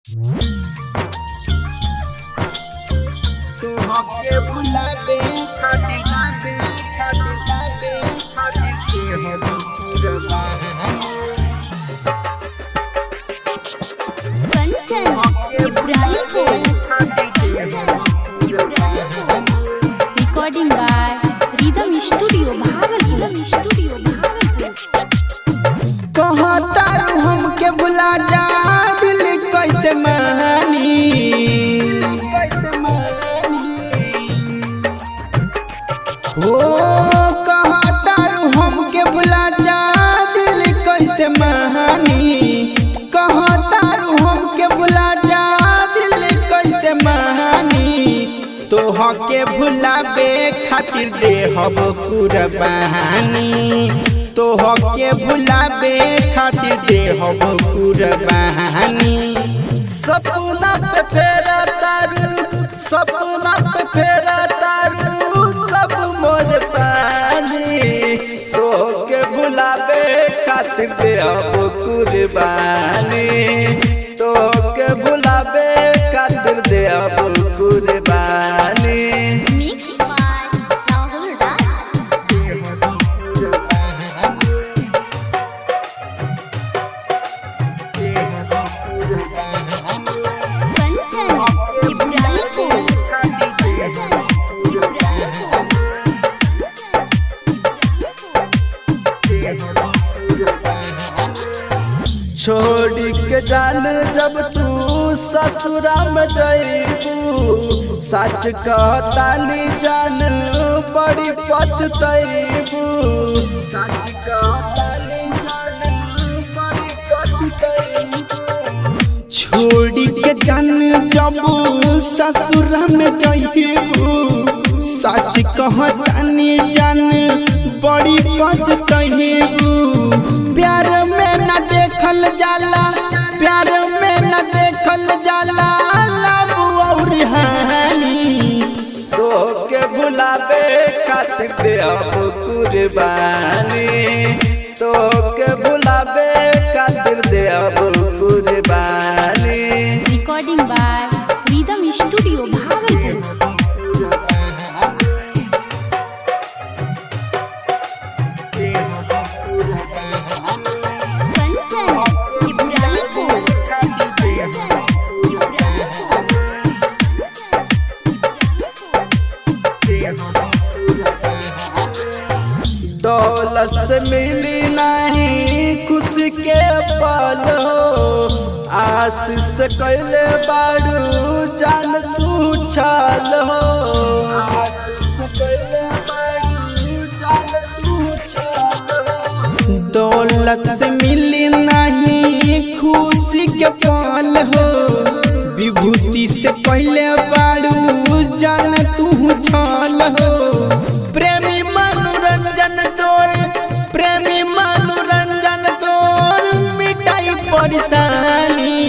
तो हके भुलाबे खातिर लाबे खातिर के हम पूरा Kanchan Ibrahimpur recording by rhythm studio Bhagalpur कहता हमके भुला जा दिल कैसे मानी हो कहता हमके भुला जा दिल कैसे मानी कहता हमके भुला जा दिल कैसे मानी तो हके भुलाबे खातिर देहब कुर्बानी तो हके भुलाबे खातिर देहब कुर्बानी सपना पे फेरा तारू सपना पे फेरा तारू सब मोर पानी तो हके भुलाबे खातिर देहब कुर्बानी तो हके भुलाबे खातिर देहब कुर्बानी मिक्स बाय राहुल राज कंचन इब्राहिमपुर छोड़ी के जान जब तू ससुरा में जइबू सच कहतानी जान बड़ी पछतइबू सच कहतानी जान बड़ी पछतइबू छोड़ी के जान जब ससुरा में जइबू सच कहतानी जान बड़ी पछतइबू प्यार में न देखल जाला प्यार में न देखल जाला लव और हानि तो के भुलाबे खातिर देहब कुर्बानी तो के भुलाबे खातिर देहब कुर्बानी recording by rhythm studio Bhagalpur Kanchan Ibrahimpur दौलत से मिली नहीं खुशी के पल हो आशीष से कैले बारू जान तू छल हो आशीष से कैले बारू जान तू छल हो दौलत से मिली नहीं खुशी के पल हो विभूति से कैले बारू जान तू छल हो प्रेमी मनोरंजन मिटाई परेशानी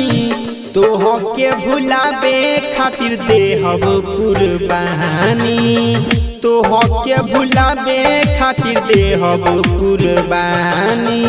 तो हके भुलाबे खातिर देहब कुर्बानी तो हके भुलाबे खातिर देहब कुर्बानी।